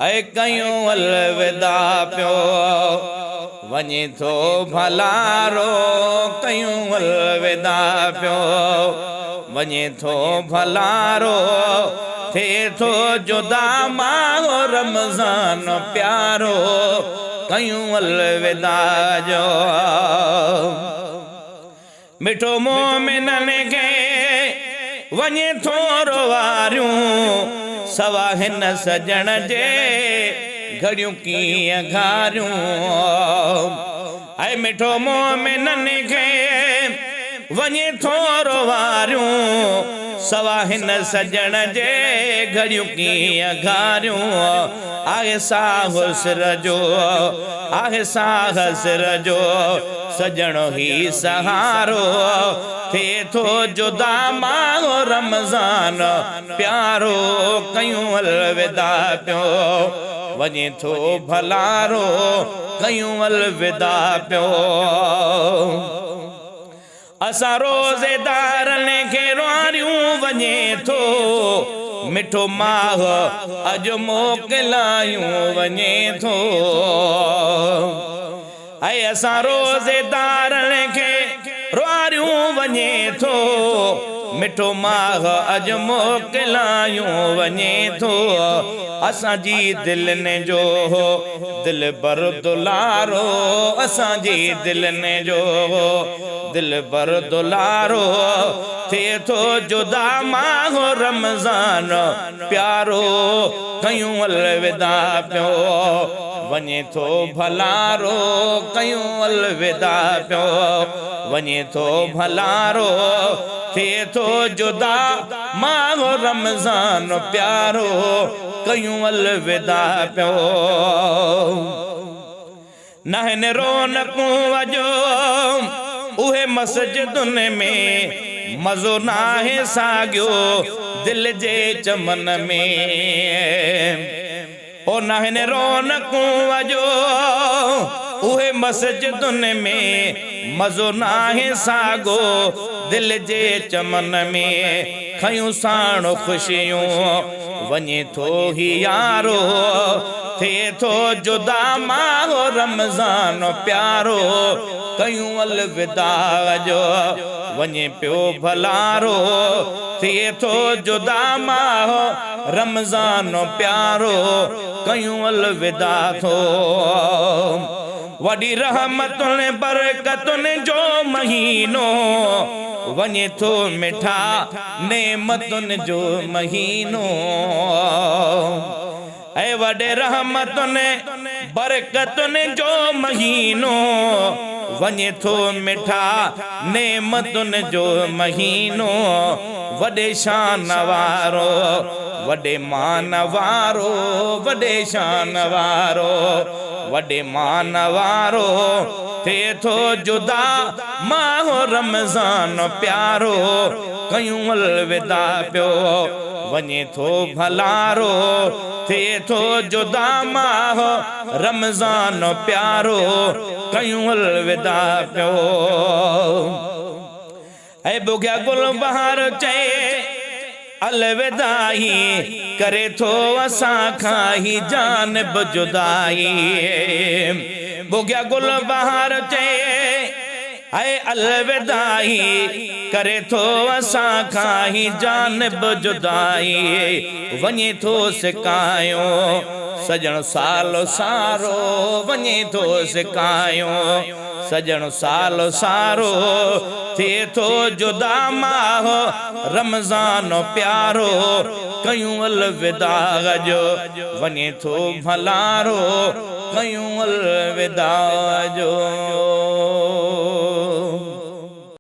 ऐ कयूं अलविदा पियो वञे थो भलारो कयूं अलविदा पियो वञे थो भलारो थिए थो जुदा माहो रमज़ान प्यारो कयूं अलविदा जो मिठो मोमिनन खे वञे थो रोवारियूं सवा हिन सजण जे घड़ियूं कीअं घारियूं ऐ मिठो मोमिनन खे वञे थो रोवारियूं सवा हिन सजण जे घड़ियूं कीअं घारियूं आहे साह सिर जो आहे साह सिर जो सजण ही सहारो थिए थो जुदा माहो रमज़ान प्यारो कयूं अलविदा पियो वञे थो भलारो कयूं अलविदा पियो असां रोज़ेदारनि खे रुआरियूं वञे थो मिठो माह अॼु मोकिलायूं वञे थो ऐं असां रोज़ेदारनि खे रुआरियूं वञे थो मिठो माह अॼु मोकिलायूं वञे थो असांजी दिलनि जो दिल बर दुलारो असांजी दिलनि जो दिल बर दुलारो थिए थो जुदा माहो रमज़ान प्यारो कयूं अलविदा पियो वञे थो भलारो कयूं अलविदा पियो वञे थो भलारो थिए थो जुदा माहो रमज़ान प्यारो कयूं अलविदा पियो नाहिन रौनकूं अॼु उहे मस्जिदुनि में मज़ो नाहे साॻियो दिल जे चमन में ओ नाहिन रौनकूं अॼु उहे मस्जिदुनि में मज़ो नाहे साॻो दिल जे चमन में खयूं साण ख़ुशियूं वञे थो ही यारो थिए थो जुदा माहो रमज़ान प्यारो कयूं अलविदा जो वञे पियो भलारो थिए थो जुदा माहो रमज़ान प्यारो कयूं अलविदा थो वॾी रहमतुनि बरकतुनि जो महीनो वञे थो मिठा नेमतुनि जो महीनो ऐ वॾे रहमतुनि बरकतुनि जो महीनो वञे थो मिठा नेमतुनि जो महीनो वॾे शान वारो वॾे मान वारो वॾे शान वारो वॾे मान वारो थिए थो जुदा माहो रमज़ान प्यारो कयूं अलविदा पियो वञे थो भलारो थिए थो जुदा माहो रमज़ान प्यारो कयूं अलविदा पियो ऐ बुॻिया गुल बहार चए अलविदाई करे थो असां खां ही जानिब जुदाई बुॻिया गुल बहार चए ऐ अलविदाई करे थो असां खां ही जानिब जुदाई वञे थो सिकायो सजण सालो सारो वञे थो सिकायो सजण सालो सारो थिए थो जुदा माहो रमज़ान प्यारो कयूं अलविदा जो वञे थो भलारो कयूं अलविदा जो